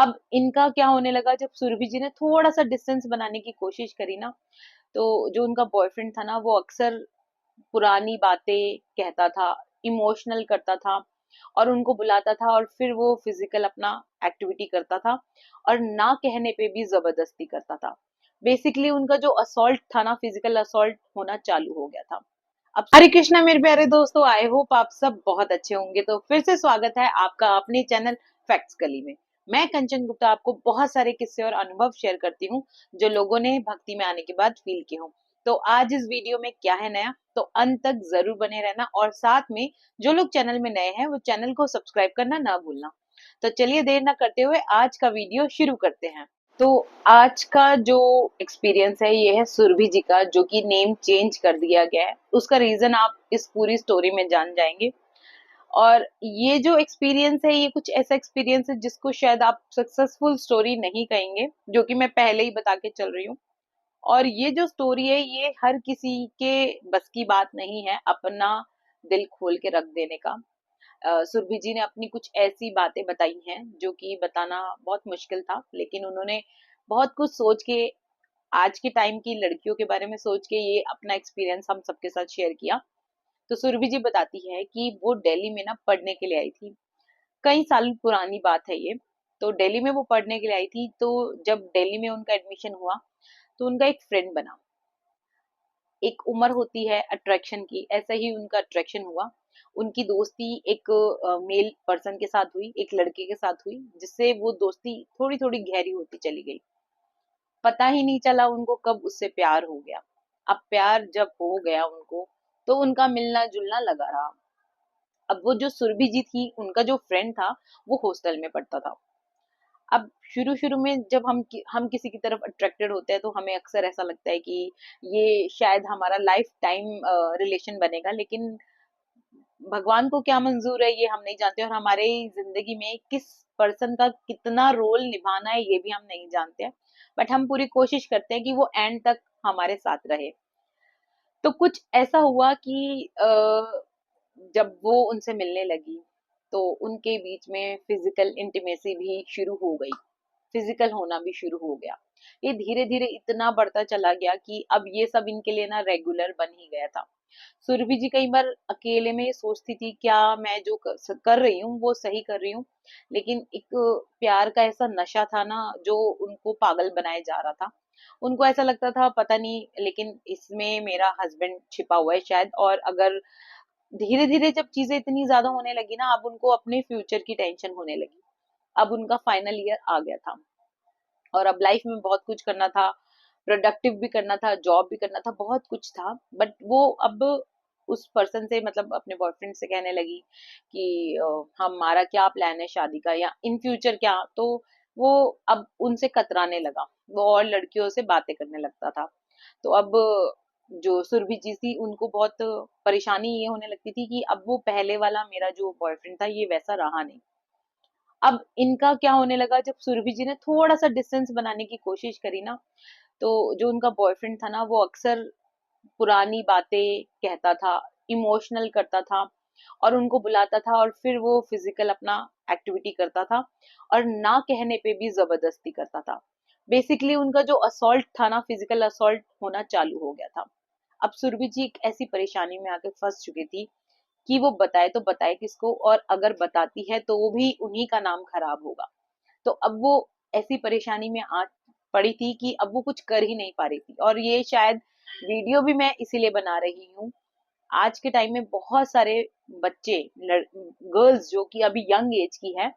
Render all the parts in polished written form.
अब इनका क्या होने लगा, जब सुरभि जी ने थोड़ा सा डिस्टेंस बनाने की कोशिश करी ना, तो जो उनका बॉयफ्रेंड था ना, वो अक्सर पुरानी बातें कहता था, इमोशनल करता था, और उनको बुलाता था, और फिर वो फिजिकल अपना एक्टिविटी करता था, और ना कहने पे भी जबरदस्ती करता था। बेसिकली उनका जो असॉल्ट था ना, फिजिकल असॉल्ट होना चालू हो गया था। अब हरे कृष्णा मेरे प्यारे दोस्तों, आई होप आप सब बहुत अच्छे होंगे। तो फिर से स्वागत है आपका अपने चैनल फैक्ट्स गली में। मैं कंचन गुप्ता आपको बहुत सारे किस्से और अनुभव शेयर करती हूँ जो लोगों ने भक्ति में आने के बाद फील किए हों। तो आज इस वीडियो में क्या है नया, तो अंत तक जरूर बने रहना, और साथ में जो लोग चैनल में नए हैं वो चैनल को सब्सक्राइब करना ना भूलना। तो चलिए देर ना करते हुए आज का वीडियो शुरू करते हैं। तो आज का जो एक्सपीरियंस है ये है सुरभि जी का, जो कि नेम चेंज कर दिया गया है। उसका रीजन आप इस पूरी स्टोरी में जान जाएंगे। और ये जो एक्सपीरियंस है, ये कुछ ऐसा एक्सपीरियंस है जिसको शायद आप सक्सेसफुल स्टोरी नहीं कहेंगे, जो कि मैं पहले ही बता के चल रही हूँ। और ये जो स्टोरी है, ये हर किसी के बस की बात नहीं है अपना दिल खोल के रख देने का। सुरभि जी ने अपनी कुछ ऐसी बातें बताई हैं जो कि बताना बहुत मुश्किल था, लेकिन उन्होंने बहुत कुछ सोच के, आज के टाइम की लड़कियों के बारे में सोच के, ये अपना एक्सपीरियंस हम सबके साथ शेयर किया। तो सुरभि जी बताती है कि वो दिल्ली में ना पढ़ने के लिए आई थी। कई साल पुरानी बात है ये। तो दिल्ली में वो पढ़ने के लिए आई थी, तो जब दिल्ली में उनका एडमिशन हुआ, तो उनका एक फ्रेंड बना। एक उम्र होती है अट्रैक्शन की, ऐसा ही उनका अट्रैक्शन हुआ। उनकी दोस्ती एक मेल पर्सन के साथ हुई, एक लड़के के साथ हुई, जिससे वो दोस्ती थोड़ी थोड़ी गहरी होती चली गई। पता ही नहीं चला उनको कब उससे प्यार हो गया। अब प्यार जब हो गया उनको, तो उनका मिलना जुलना लगा रहा। अब वो जो सुरभि जी थी, उनका जो फ्रेंड था, वो हॉस्टल में पढ़ता था। अब शुरू शुरू में जब हम किसी की तरफ अट्रैक्टेड होते हैं, तो हमें अक्सर ऐसा लगता है कि ये शायद हमारा लाइफ टाइम रिलेशन बनेगा, लेकिन भगवान को क्या मंजूर है ये हम नहीं जानते, और हमारे जिंदगी में किस पर्सन का कितना रोल निभाना है ये भी हम नहीं जानते हैं। बट हम पूरी कोशिश करते हैं कि वो एंड तक हमारे साथ रहे। तो कुछ ऐसा हुआ कि जब वो उनसे मिलने लगी, तो उनके बीच में फिजिकल इंटीमेसी भी शुरू हो गई, फिजिकल होना भी शुरू हो गया। ये धीरे धीरे इतना बढ़ता चला गया कि अब ये सब इनके लिए ना रेगुलर बन ही गया था। सुरभि जी कई बार अकेले में ये सोचती थी, क्या मैं जो कर रही हूँ वो सही कर रही हूँ। लेकिन एक प्यार का ऐसा नशा था ना, जो उनको पागल बनाए जा रहा था। उनको ऐसा लगता था, पता नहीं, लेकिन इसमें मेरा हस्बैंड छिपा हुआ है शायद। और अगर धीरे धीरे जब चीजें इतनी ज्यादा होने लगी ना, अब उनको अपने फ्यूचर की टेंशन होने लगी। अब उनका फाइनल ईयर आ गया था, और अब लाइफ में बहुत कुछ करना था, प्रोडक्टिव भी करना था, जॉब भी करना था, बहुत कुछ था। बट वो अब उस पर्सन से, मतलब अपने बॉयफ्रेंड से कहने लगी कि हमारा क्या प्लान है शादी का, या इन फ्यूचर क्या। तो वो अब उनसे कतराने लगा, वो और लड़कियों से बातें करने लगता था। तो अब जो सुरभि जी थी, उनको बहुत परेशानी ये होने लगती थी कि अब वो पहले वाला मेरा जो बॉयफ्रेंड था, ये वैसा रहा नहीं। अब इनका क्या होने लगा, जब सुरभि जी ने थोड़ा सा डिस्टेंस बनाने की कोशिश करी ना, तो जो उनका बॉयफ्रेंड था ना, वो अक्सर पुरानी बातें कहता था, इमोशनल करता था, और उनको बुलाता था, और फिर वो फिजिकल अपना एक्टिविटी करता था, और ना कहने पे भी जबरदस्ती करता था। बेसिकली उनका जो असॉल्ट था ना, फिजिकल असॉल्ट होना चालू हो गया था। अब सुरभि जी एक ऐसी परेशानी में आके फंस चुकी थी कि वो बताए तो बताए किसको, और अगर बताती है तो वो भी उन्हीं का नाम खराब होगा। तो अब वो ऐसी परेशानी में आ पड़ी थी कि अब वो कुछ कर ही नहीं पा रही थी। और ये शायद वीडियो भी मैं इसीलिए बना रही हूँ। आज के टाइम में बहुत सारे बच्चे, गर्ल्स जो कि अभी यंग एज की है,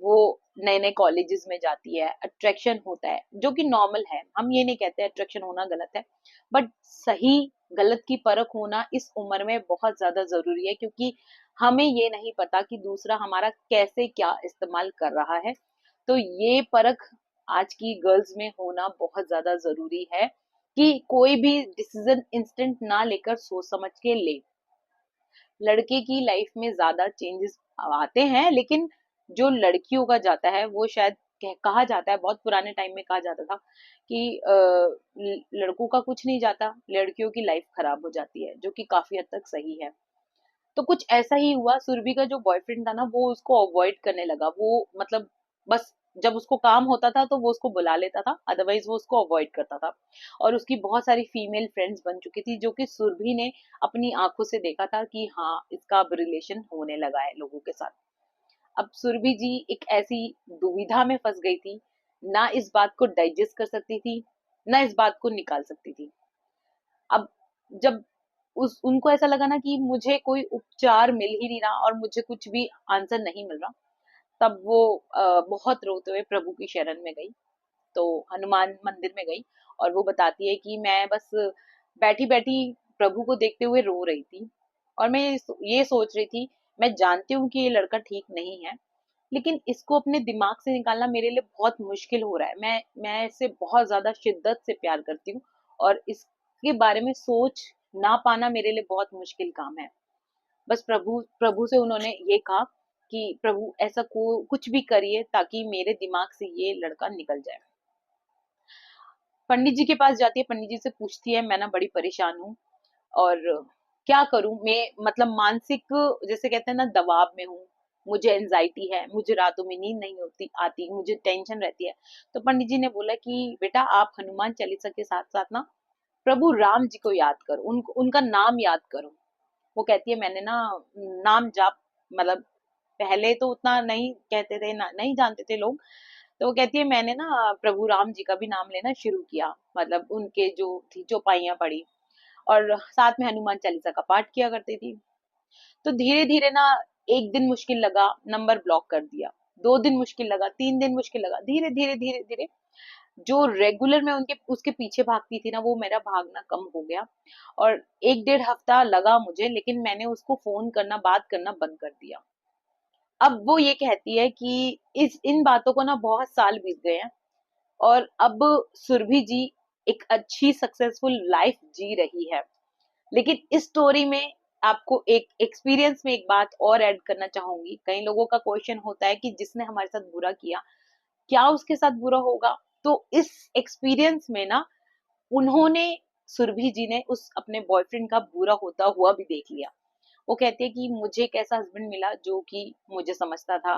वो नए नए कॉलेजेस में जाती है, अट्रैक्शन होता है, जो कि नॉर्मल है। हम ये नहीं कहते अट्रैक्शन होना गलत है, बट सही गलत की परख होना इस उम्र में बहुत ज्यादा जरूरी है, क्योंकि हमें ये नहीं पता कि दूसरा हमारा कैसे क्या इस्तेमाल कर रहा है। तो ये परख आज की गर्ल्स में होना बहुत ज्यादा जरूरी है, कि कोई भी डिसीजन इंस्टेंट ना लेकर सोच समझ के ले। लड़के की लाइफ में ज्यादा चेंजेस आते हैं, लेकिन जो लड़कियों का जाता है वो शायद कहा जाता है, बहुत पुराने टाइम में कहा जाता था कि लड़कों का कुछ नहीं जाता, लड़कियों की लाइफ खराब हो जाती है, जो कि काफी हद तक सही है। तो कुछ ऐसा ही हुआ। सुरभि का जो बॉयफ्रेंड था ना, वो उसको अवॉइड करने लगा। वो मतलब बस जब उसको काम होता था तो वो उसको बुला लेता था, अदरवाइज वो उसको अवॉइड करता था। और उसकी बहुत सारी फीमेल फ्रेंड्स बन चुकी थी, जो कि सुरभि ने अपनी आंखों से देखा था कि हाँ, इसका अब रिलेशन होने लगा है लोगों के साथ। अब सुरभि जी एक ऐसी दुविधा में फंस गई थी, ना इस बात को डाइजेस्ट कर सकती थी, ना इस बात को निकाल सकती थी। अब जब उस उनको ऐसा लगा ना कि मुझे कोई उपचार मिल ही नहीं रहा और मुझे कुछ भी आंसर नहीं मिल रहा, तब वो बहुत रोते हुए प्रभु की शरण में गई। तो हनुमान मंदिर में गई और वो बताती है कि मैं बस बैठी बैठी प्रभु को देखते हुए रो रही थी, और मैं ये सोच रही थी, मैं जानती हूँ कि ये लड़का ठीक नहीं है, लेकिन इसको अपने दिमाग से निकालना मेरे लिए बहुत मुश्किल हो रहा है। मैं इससे बहुत ज्यादा शिद्दत से प्यार करती हूँ, और इसके बारे में सोच ना पाना मेरे लिए बहुत मुश्किल काम है। बस प्रभु प्रभु से उन्होंने ये कहा कि प्रभु ऐसा कुछ भी करिए ताकि मेरे दिमाग से ये लड़का निकल जाए। पंडित जी के पास जाती है, पंडित जी से पूछती है, मैं ना बड़ी परेशान हूँ और क्या करूं मैं, मतलब मानसिक, जैसे कहते हैं ना, दबाव में हूँ। मुझे एंजाइटी है, मुझे रातों में नींद नहीं होती आती, मुझे टेंशन रहती है। तो पंडित जी ने बोला कि बेटा, आप हनुमान चालीसा के साथ साथ ना प्रभु राम जी को याद करो, उनका नाम याद करो। वो कहती है, मैंने ना नाम जाप, मतलब पहले तो उतना नहीं कहते थे ना, नहीं जानते थे लोग। तो वो कहती है, मैंने ना प्रभु राम जी का भी नाम लेना शुरू किया, मतलब उनके जो थी चौपाइयाँ पढ़ी, और साथ में हनुमान चालीसा का पाठ किया करती थी। तो धीरे धीरे ना, एक दिन मुश्किल लगा, नंबर ब्लॉक कर दिया। 2 दिन मुश्किल लगा, 3 दिन मुश्किल लगा, धीरे धीरे धीरे धीरे जो रेगुलर मैं उनके उसके पीछे भागती थी ना, वो मेरा भागना कम हो गया। और 1 डेढ़ हफ्ता लगा मुझे, लेकिन मैंने उसको फोन करना, बात करना बंद कर दिया। अब वो ये कहती है कि इस इन बातों को ना बहुत साल बीत गए हैं, और अब सुरभि जी एक अच्छी सक्सेसफुल लाइफ जी रही है। लेकिन इस स्टोरी में आपको एक एक्सपीरियंस में एक बात और ऐड करना चाहूंगी। कई लोगों का क्वेश्चन होता है कि जिसने हमारे साथ बुरा किया, क्या उसके साथ बुरा होगा? तो इस एक्सपीरियंस में ना, उन्होंने, सुरभि जी ने उस अपने बॉयफ्रेंड का बुरा होता हुआ भी देख लिया। वो कहती है कि मुझे एक ऐसा हस्बैंड मिला जो कि मुझे समझता था,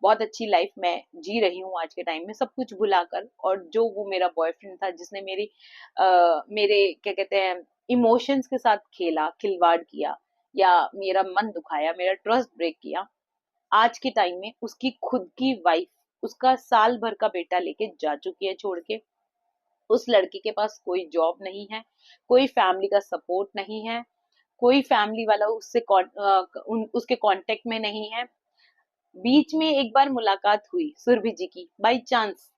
बहुत अच्छी लाइफ मैं जी रही हूँ आज के टाइम में, सब कुछ भुलाकर। और जो वो मेरा बॉयफ्रेंड था जिसने मेरे क्या कहते हैं, इमोशंस के साथ खेला, खिलवाड़ किया, या मेरा मन दुखाया, मेरा ट्रस्ट ब्रेक किया, आज के टाइम में उसकी खुद की वाइफ उसका साल भर का बेटा लेके जा चुकी है छोड़ के। उस लड़के के पास कोई जॉब नहीं है, कोई फैमिली का सपोर्ट नहीं है, कोई फैमिली वाला उसके कांटेक्ट में नहीं है। बीच में एक बार मुलाकात हुई सुरभि जी की बाय चांस,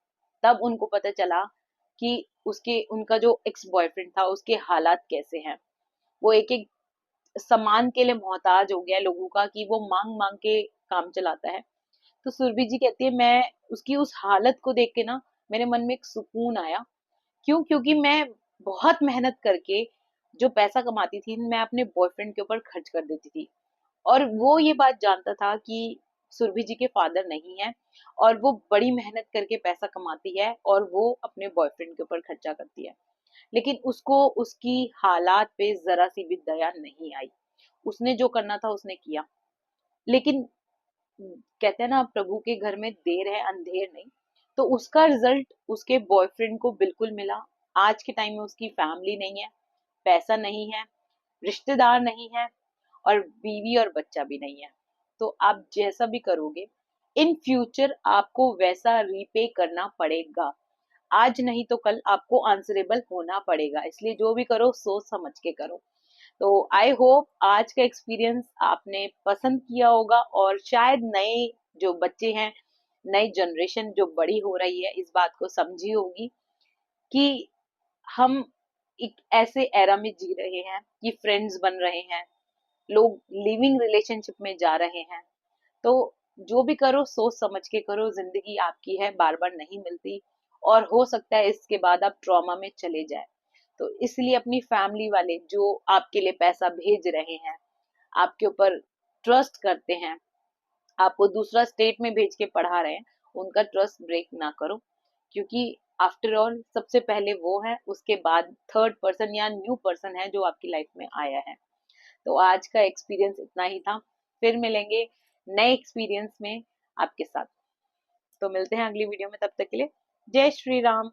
तब उनको पता चला कि उसके उनका जो एक्स बॉयफ्रेंड था उसके हालात कैसे हैं। वो एक एक सामान के लिए मोहताज हो गया है लोगों का, कि वो मांग मांग के काम चलाता है। तो सुरभि जी कहती है, मैं उसकी उस हालत को देख के ना, मेरे मन में एक सुकून आया। क्यों? क्योंकि मैं बहुत मेहनत करके जो पैसा कमाती थी, मैं अपने बॉयफ्रेंड के ऊपर खर्च कर देती थी। और वो ये बात जानता था कि सुरभि जी के फादर नहीं है, और वो बड़ी मेहनत करके पैसा कमाती है और वो अपने बॉयफ्रेंड के ऊपर खर्चा करती है। लेकिन उसको उसकी हालात पे जरा सी भी दया नहीं आई। उसने जो करना था उसने किया। लेकिन कहते हैं ना, प्रभु के घर में देर है अंधेर नहीं। तो उसका रिजल्ट उसके बॉयफ्रेंड को बिल्कुल मिला। आज के टाइम में उसकी फैमिली नहीं है, पैसा नहीं है, रिश्तेदार नहीं है, और बीवी और बच्चा भी नहीं है। तो आप जैसा भी करोगे, इन फ्यूचर आपको वैसा रीपे करना पड़ेगा। आज नहीं तो कल आपको आंसरेबल होना पड़ेगा, इसलिए जो भी करो सोच समझ के करो। तो आई होप आज का एक्सपीरियंस आपने पसंद किया होगा, और शायद नए जो बच्चे हैं, नई जनरेशन जो बड़ी हो रही है, इस बात को समझी होगी कि हम एक ऐसे एरा में जी रहे हैं कि फ्रेंड्स बन रहे हैं, लोग लिविंग रिलेशनशिप में जा रहे हैं। तो जो भी करो सोच समझ के करो, जिंदगी आपकी है, बार बार नहीं मिलती, और हो सकता है इसके बाद आप ट्रॉमा में चले जाए। तो इसलिए अपनी फैमिली वाले जो आपके लिए पैसा भेज रहे हैं, आपके ऊपर ट्रस्ट करते हैं, आपको दूसरा स्टेट में भेज के पढ़ा रहे हैं, उनका ट्रस्ट ब्रेक ना करो। क्योंकि आफ्टर ऑल सबसे पहले वो है, उसके बाद थर्ड पर्सन या न्यू पर्सन है जो आपकी लाइफ में आया है। तो आज का एक्सपीरियंस इतना ही था। फिर मिलेंगे नए एक्सपीरियंस में आपके साथ। तो मिलते हैं अगली वीडियो में, तब तक के लिए जय श्री राम।